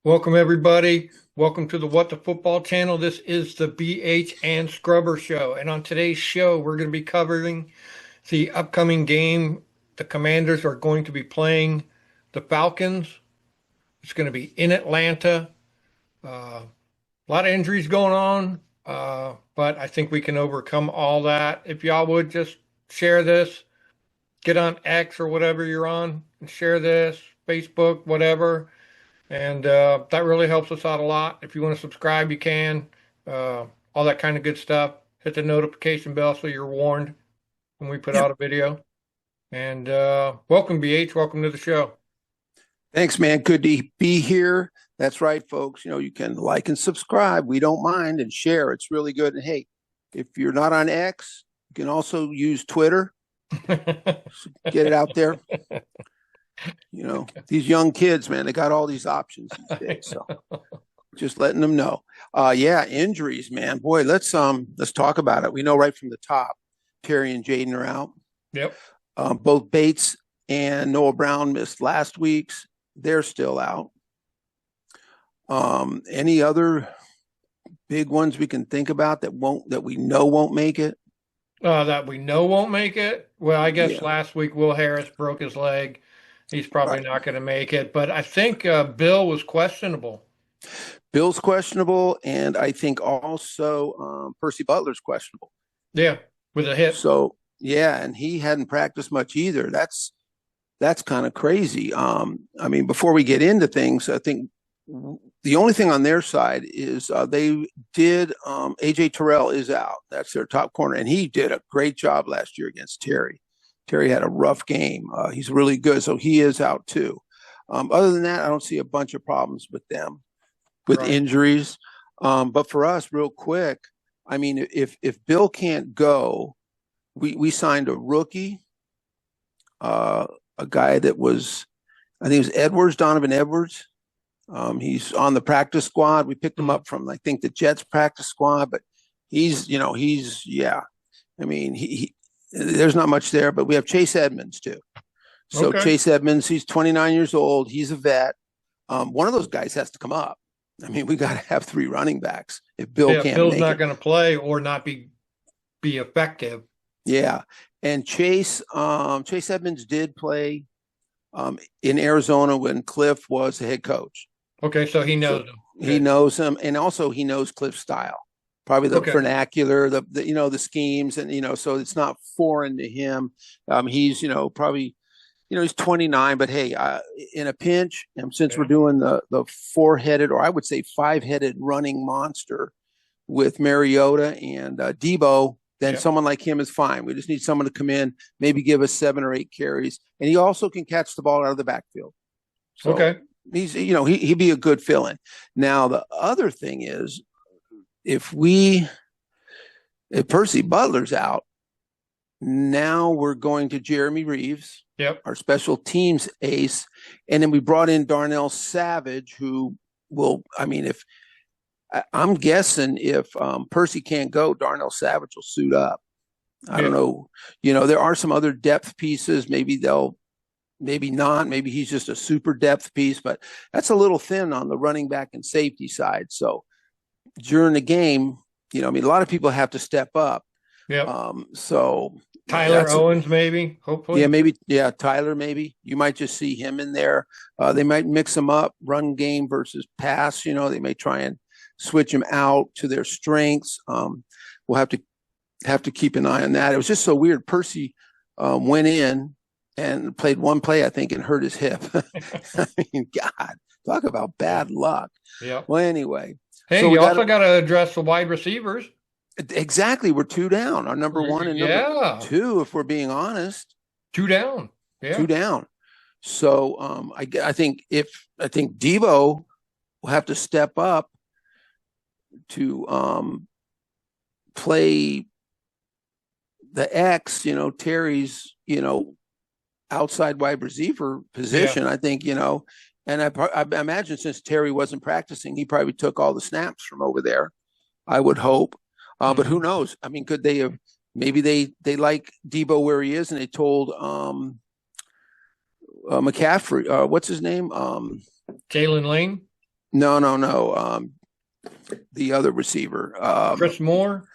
Welcome, everybody. Welcome to the What the Football channel. This is the BH and Scrubber Show. And on today's show, we're going to be covering the upcoming game. The Commanders are going to be playing the Falcons. It's going to be in Atlanta. A lot of injuries going on, but I think we can overcome all that. If y'all would just share this, get on X or whatever you're on, and share this, Facebook, whatever. And that really helps us out a lot. If you want to subscribe, you can. All that kind of good stuff. Hit the notification bell so you're warned when we put Yep. out a video. And welcome, BH. Welcome to the show. Thanks, man. Good to be here. That's right, folks. You can like and subscribe. We don't mind, and share. It's really good. And hey, if you're not on X, you can also use Twitter. Get it out there. These young kids, man, they got all these options these days. So just letting them know. Yeah, injuries, man. Boy, let's talk about it. We know right from the top, Terry and Jaden are out. Yep. Both Bates and Noah Brown missed last week's. They're still out. Any other big ones we can think about that we know won't make it? That we know won't make it. Well, I guess Yeah. last week Will Harris broke his leg. He's probably Right. not going to make it. But I think Bill was questionable. Bill's questionable, and I think also Percy Butler's questionable. Yeah, with a hip. So yeah, and he hadn't practiced much either. That's kind of crazy. I mean, before we get into things, I think the only thing on their side is they did. AJ Terrell is out. That's their top corner, and he did a great job last year against Terry. Terry had a rough game. He's really good, so he is out too. Other than that, I don't see a bunch of problems with them with Right. injuries. But for us, real quick, I mean, if Bill can't go, we signed a rookie, a guy that was, I think it was Edwards, Donovan Edwards. He's on the practice squad. We picked him up from, I think, the Jets practice squad, but yeah. I mean, there's not much there, but we have Chase Edmonds too. So Okay. Chase Edmonds, he's 29 years old. He's a vet. One of those guys has to come up. I mean, we got to have three running backs if Bill Yeah, can't Bill's make not it. going to play or not be effective. Yeah, and Chase Edmonds did play in Arizona when Cliff was the head coach. Okay, so he knows So him. he Good. knows him, and also he knows Cliff's style, probably the Okay. vernacular, the schemes, and so it's not foreign to him. He's probably he's 29, but hey, in a pinch, and since we're Yeah. doing the four-headed, or I would say five-headed running monster with Mariota and Debo, then Yeah. someone like him is fine. We just need someone to come in, maybe give us 7 or 8 carries, and he also can catch the ball out of the backfield. So Okay. he'd be a good fill-in. Now the other thing is, if Percy Butler's out, now we're going to Jeremy Reeves, Yep. our special teams ace, and then we brought in Darnell Savage, who will. I mean, if I'm guessing if Percy can't go, Darnell Savage will suit up. I don't Yeah. know. There are some other depth pieces. Maybe not. Maybe he's just a super depth piece, but that's a little thin on the running back and safety side. So during the game, I mean, a lot of people have to step up. Yep. So Tyler Owens, maybe, hopefully. maybe, Tyler, maybe you might just see him in there. They might mix them up, run game versus pass. They may try and switch them out to their strengths. We'll have to keep an eye on that. It was just so weird. Percy went in and played one play, I think, and hurt his hip. I mean, God, talk about bad luck. Yep. Well, anyway. Hey, So you also got to address the wide receivers. exactly, we're two down. Our number one and number two, if we're being honest. Two down. Yeah. Two down. So I think Debo will have to step up to play the X, Terry's, outside wide receiver position. Yeah. I think, and I imagine since Terry wasn't practicing, he probably took all the snaps from over there. I would hope. But who knows? I mean, could they have? Maybe they like Debo where he is, and they told McCaffrey, what's his name? Jalen Lane. No. The other receiver, Chris Moore?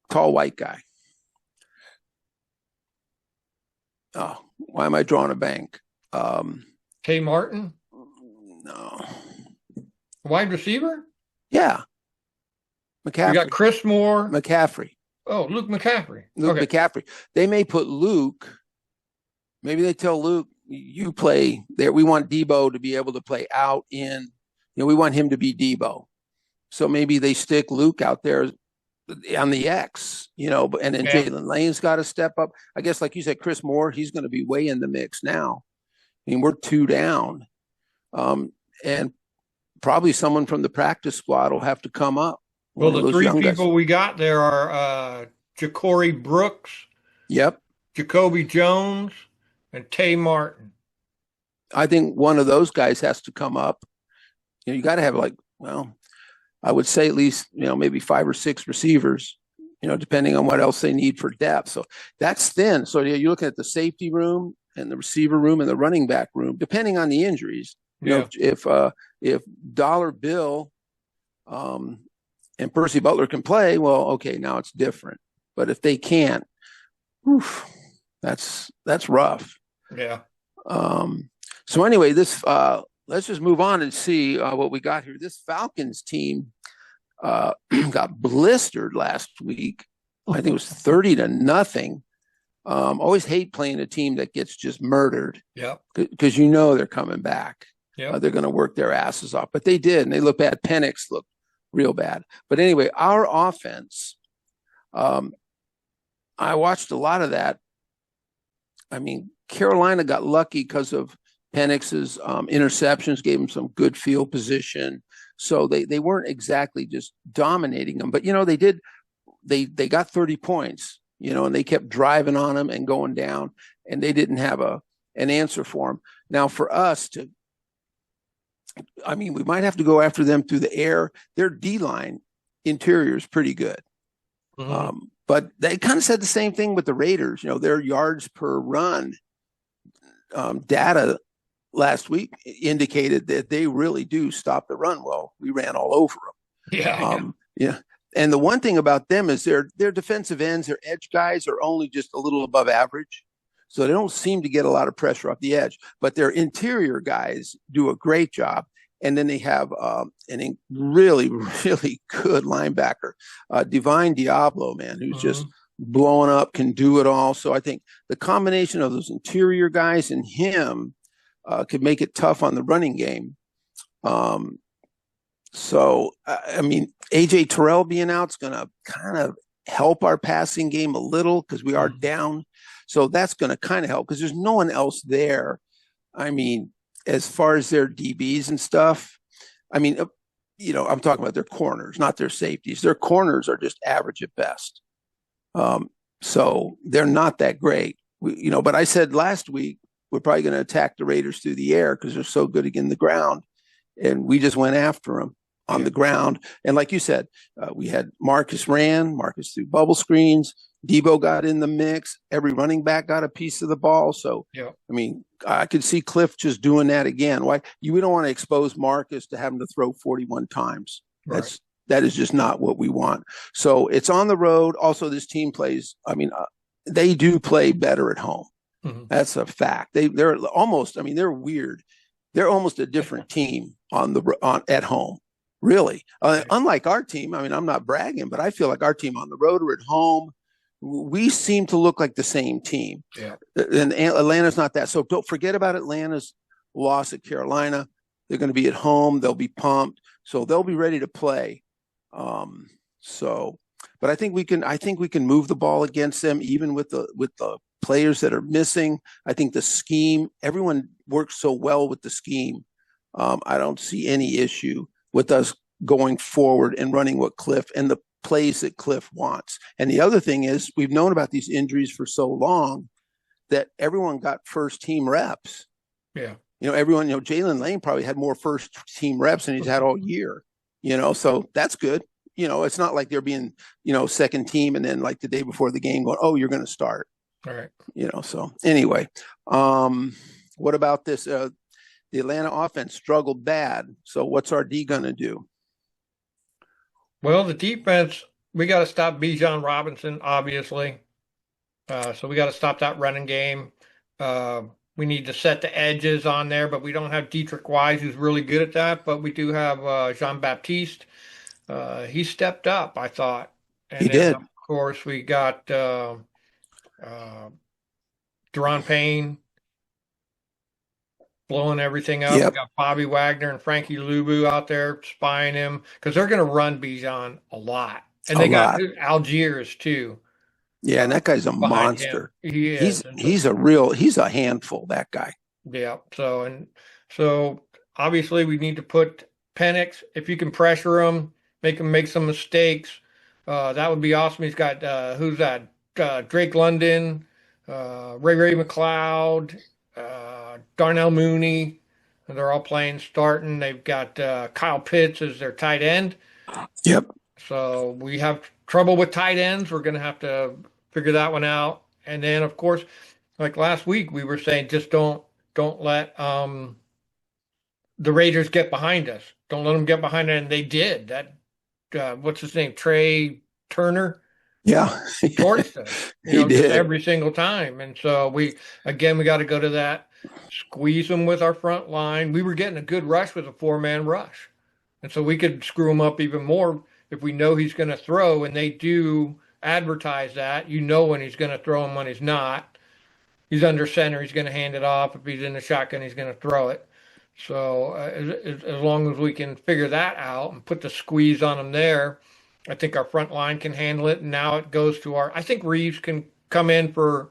tall white guy. Oh, why am I drawing a blank? Tay Martin? No. Wide receiver? Yeah, We got McCaffrey. Chris Moore. McCaffrey. Oh, Luke McCaffrey. Luke Okay. McCaffrey. They may put Luke. Maybe they tell Luke, you play there. We want Debo to be able to play out in. We want him to be Debo. So maybe they stick Luke out there on the X, and then Yeah. Jalen Lane's got to step up. I guess, like you said, Chris Moore, he's going to be way in the mix now. I mean, we're 2 down. And probably someone from the practice squad will have to come up. Well, the three people guys. we got there are Ja'Cory Brooks, Yep. Jacoby Jones, and Tay Martin. I think one of those guys has to come up. You got to have I would say at least, maybe 5 or 6 receivers, depending on what else they need for depth. So that's thin. So you're looking at the safety room and the receiver room and the running back room, depending on the injuries. If Dollar Bill and Percy Butler can play, well, okay, now it's different. But if they can't, that's rough. Yeah. So anyway, let's just move on and see what we got here. This Falcons team got blistered last week. I think it was 30-0. Always hate playing a team that gets just murdered. Yeah. Because they're coming back. Yeah. They're going to work their asses off. But they did, and they look bad. Penix looked real bad. But anyway, our offense, I watched a lot of that. I mean, Carolina got lucky because of Penix's interceptions, gave him some good field position. So they weren't exactly just dominating them. But, they did. They got 30 points, and they kept driving on them and going down. And they didn't have an answer for them. Now, for us we might have to go after them through the air. Their D-line interior is pretty good. Mm-hmm. But they kind of said the same thing with the Raiders. Their yards per run data last week indicated that they really do stop the run. Well, we ran all over them. Yeah. Yeah. And the one thing about them is their defensive ends, their edge guys are only just a little above average. So they don't seem to get a lot of pressure off the edge, but their interior guys do a great job. And then they have an really, really good linebacker, Divine Diablo, man, who's just blowing up, can do it all. So I think the combination of those interior guys and him could make it tough on the running game. AJ Terrell being out is going to kind of help our passing game a little because we are down. So that's going to kind of help because there's no one else there. I mean, as far as their DBs and stuff, I'm talking about their corners, not their safeties. Their corners are just average at best. So they're not that great. But I said last week, we're probably going to attack the Raiders through the air because they're so good against the ground. And we just went after them on the ground. And like you said, we had Marcus through bubble screens. Debo got in the mix. Every running back got a piece of the ball. So, I could see Cliff just doing that again. Why? We don't want to expose Marcus to having to throw 41 times. Right. That is just not what we want. So it's on the road. Also, this team plays, they do play better at home. Mm-hmm. That's a fact. They're almost, they're weird. They're almost a different team at home. Really. Unlike our team, I'm not bragging, but I feel like our team on the road or at home, we seem to look like the same team. Yeah. And Atlanta's not that. So don't forget about Atlanta's loss at Carolina. They're going to be at home. They'll be pumped. So they'll be ready to play. But I think we can move the ball against them, even with the players that are missing. I think the scheme, everyone works so well with the scheme. I don't see any issue with us going forward and running what Cliff and the plays that Cliff wants. And the other thing is we've known about these injuries for so long that everyone got first team reps. Yeah. Everyone, Jalen Lane probably had more first team reps than he's had all year, so that's good. It's not like they're being, second team and then like the day before the game going, oh, you're going to start. All right. So anyway, what about this? the Atlanta offense struggled bad. So what's our D going to do? Well, the defense, we got to stop Bijan Robinson, obviously. So we got to stop that running game. Uh, we need to set the edges on there, but we don't have Dietrich Wise, who's really good at that. But we do have Jean Baptiste. He stepped up, I thought. He And then, of did. course, we got uh, Deron Payne blowing everything up. We Yep, got Bobby Wagner and Frankie Lubu out there spying him because they're going to run Bijan a lot. And a they got lot. Algiers too Yeah, and that guy's a behind him. monster. He He's is. And so, he's a real he's a handful, that guy. yeah. So obviously we need to put Penix, if you can pressure him, make him make some mistakes. That would be awesome. He's got who's that? Drake London, Ray McLeod, Darnell Mooney. They're all playing starting. They've got Kyle Pitts as their tight end. Yep. So we have trouble with tight ends. We're going to have to figure that one out. And then, of course, like last week, we were saying just don't let the Raiders get behind us. Don't let them get behind us, and they did. That what's his name? Trey Turner Yeah. torched us, He just did. every single time. And so we got to go to that, squeeze them with our front line. We were getting a good rush with a four-man rush. And so we could screw him up even more if we know he's going to throw, and they do advertise that. You know when he's going to throw and when he's not. He's under center, he's going to hand it off. If he's in the shotgun, he's going to throw it. So as long as we can figure that out and put the squeeze on him there, I think our front line can handle it. And now it goes to I think Reeves can come in for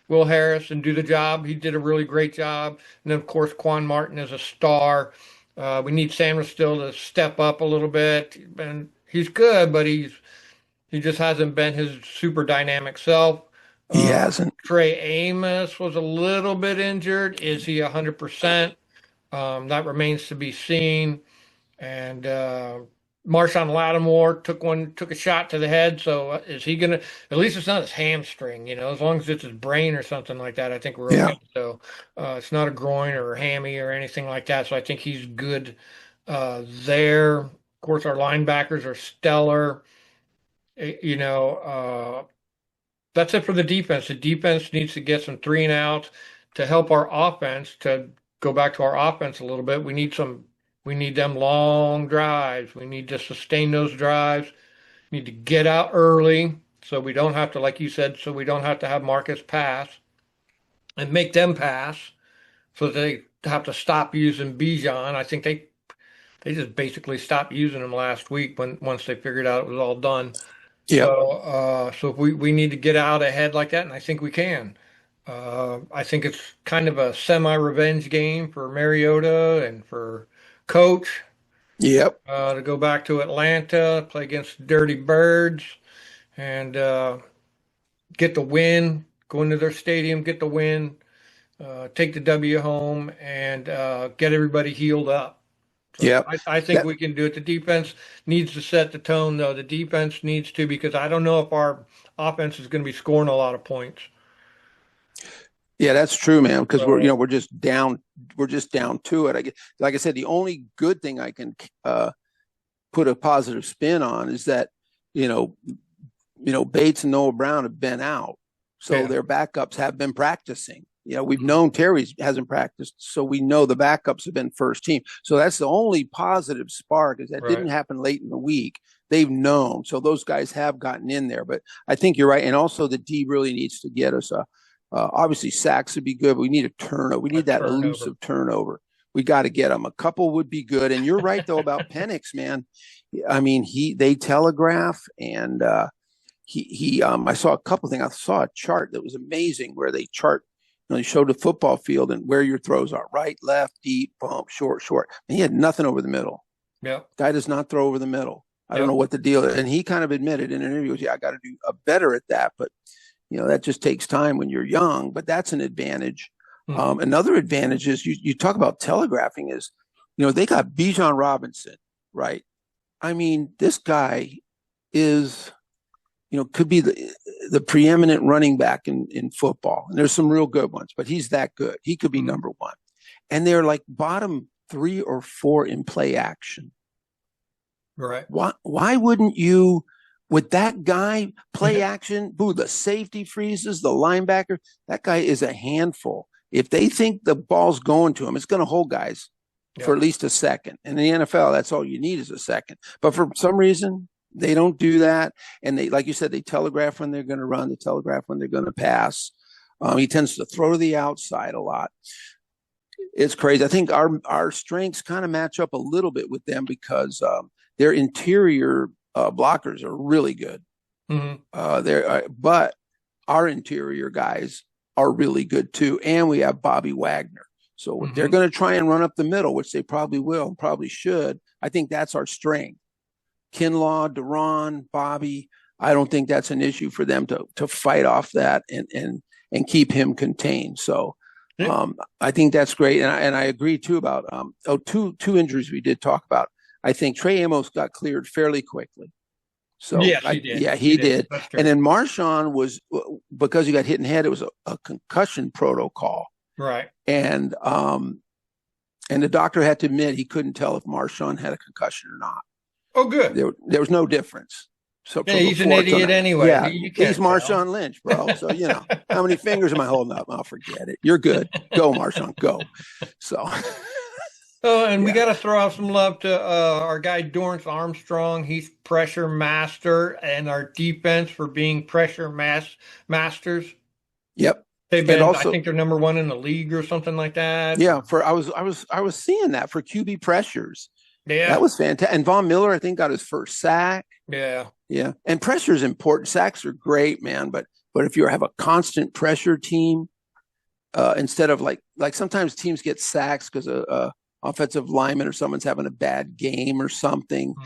Will Harris and do the job. He did a really great job. And then, of course, Quan Martin is a star. We need Sanders still to step up a little bit. And he's good, but he just hasn't been his super dynamic self. He Uh, hasn't. Trey Amos was a little bit injured. Is he 100%? That remains to be seen. And Marshawn Lattimore took a shot to the head. So is he gonna? At least it's not his hamstring, As long as it's his brain or something like that, I think we're Yeah. okay. So it's not a groin or a hammy or anything like that. So I think he's good there. Of course, our linebackers are stellar. That's it for the defense. The defense needs to get some three and outs to help our offense. To go back to our offense a little bit, we need them long drives. We need to sustain those drives. We need to get out early so we don't have to, like you said, so we don't have to have Marcus pass and make them pass so they have to stop using Bijan. I think they just basically stopped using him last week when once they figured out it was all done. Yep. So if we need to get out ahead like that, and I think we can. I think it's kind of a semi-revenge game for Mariota and for Coach Yep. to go back to Atlanta, play against Dirty Birds, and get the win. Go into their stadium, get the win, take the W home, and get everybody healed up. So Yep. I think That we can do it. The defense needs to set the tone, though. The defense needs to because I don't know if our offense is going to be scoring a lot of points. Yeah, that's true, man. Because So we're just down to it. Like I said, the only good thing I can put a positive spin on is that you know Bates and Noah Brown have been out, so yeah, their backups have been practicing. We've known Terry hasn't practiced, so we know the backups have been first team. So that's the only positive spark is that right. didn't happen late in the week. They've known, so those guys have gotten in there. But I think you're right, and also the D really needs to get us a. Obviously, sacks would be good. But we need a turnover. We A need that turnover. elusive turnover. We got to get them. A couple would be good. And you're right though about Penix, man. I mean, they telegraph and I saw a couple things. I saw a chart that was amazing where they chart. They showed the football field and where your throws are: right, left, deep, bump, short, short. And he had nothing over the middle. Yep. Guy does not throw over the middle. I don't know Yep. what the deal is. And he kind of admitted in an interview, yeah, I got to do better at that. But that just takes time when you're young. But that's an advantage. Hmm. Another advantage is you talk about telegraphing is, they got Bijan Robinson, right? I mean, this guy is, could be the preeminent running back in football. And there's some real good ones, but he's that good. He could be Hmm. number one. and they're like bottom 3 or 4 in play action. Right. Why wouldn't you, with that guy, play action, boo, the safety freezes, the linebacker, that guy is a handful. If they think the ball's going to him, it's going to hold guys for at least a second. In the NFL, that's all you need is a second. But for some reason, they don't do that. And they, like you said, they telegraph when they're going to run, they telegraph when they're going to pass. He tends to throw to the outside a lot. It's crazy. I think our strengths kind of match up a little bit with them because their interior blockers are really good. But our interior guys are really good too, and we have Bobby Wagner. So if they're going to try and run up the middle, which they probably will, probably should, I think that's our strength. Kinlaw, Duran, Bobby, I don't think that's an issue for them to fight off that and keep him contained. So I think that's great, and I agree too about two injuries we did talk about. I think Trey Amos got cleared fairly quickly. So yes, he did. Yeah, he did. And then Marshawn was, because he got hit in the head, it was a concussion protocol. Right. And the doctor had to admit he couldn't tell if Marshawn had a concussion or not. Oh, good. There was no difference. So yeah, he's an idiot anyway. Yeah, he's Marshawn Lynch, bro. So, how many fingers am I holding up? I'll forget it. You're good. Go, Marshawn, go. So. Oh, and we got to throw out some love to our guy Dorrance Armstrong. He's pressure master, and our defense for being pressure masters. Yep. They've been, also, I think they're number 1 in the league or something like that. Yeah, I was seeing that for QB pressures. Yeah, that was fantastic. And Von Miller, I think, got his first sack. Yeah. And pressure is important. Sacks are great, man. But if you have a constant pressure team, instead of like sometimes teams get sacks because offensive lineman or someone's having a bad game or something.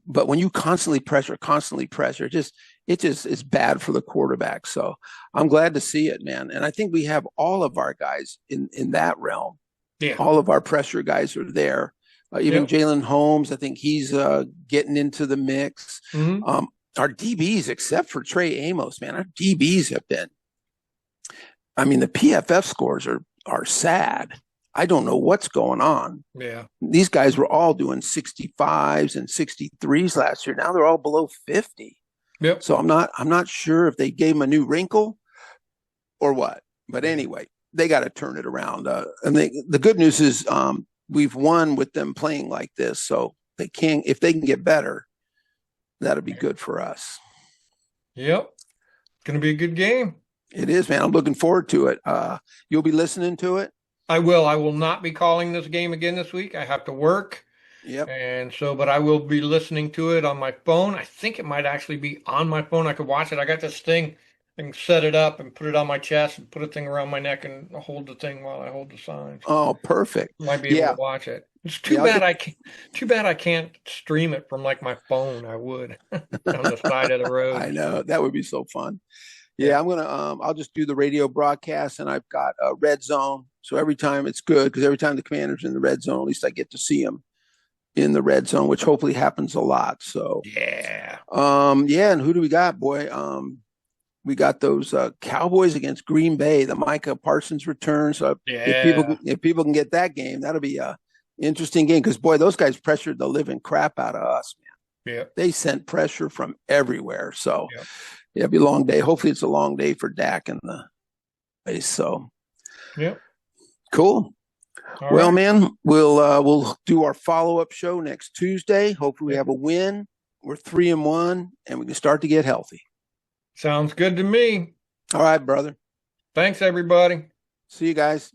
But when you constantly pressure, it just is bad for the quarterback. So I'm glad to see it, man. And I think we have all of our guys in that realm. Yeah. All of our pressure guys are there. Even Jalen Holmes, I think he's getting into the mix. Our DBs, except for Trey Amos, man, our DBs have been, I mean, the PFF scores are sad. I don't know what's going on. Yeah. These guys were all doing 65s and 63s last year. Now they're all below 50. Yep. So I'm not sure if they gave them a new wrinkle or what. But anyway, they got to turn it around. And the good news is we've won with them playing like this. So if they can get better, that'll be good for us. Yep. It's going to be a good game. It is, man. I'm looking forward to it. You'll be listening to it? I will. I will not be calling this game again this week. I have to work. Yep. But I will be listening to it on my phone. I think it might actually be on my phone. I could watch it. I got this thing. I can set it up and put it on my chest and put a thing around my neck and hold the thing while I hold the signs. Oh, perfect. Might be able to watch it. It's too bad I can't stream it from like my phone. I would on the side of the road. I know. That would be so fun. Yeah, I'm gonna. I'll just do the radio broadcast, and I've got a red zone. So every time it's good because every time the Commander's in the red zone, at least I get to see them in the red zone, which hopefully happens a lot. So yeah. And who do we got, boy? We got those Cowboys against Green Bay. The Micah Parsons return. So if people can get that game, that'll be a interesting game because boy, those guys pressured the living crap out of us, man. Yeah, they sent pressure from everywhere. So. Yeah. It'll be a long day. Hopefully it's a long day for Dak and the base. So, cool. All right, man, we'll do our follow-up show next Tuesday. Hopefully we have a win. We're 3-1 and we can start to get healthy. Sounds good to me. All right, brother. Thanks, everybody. See you guys.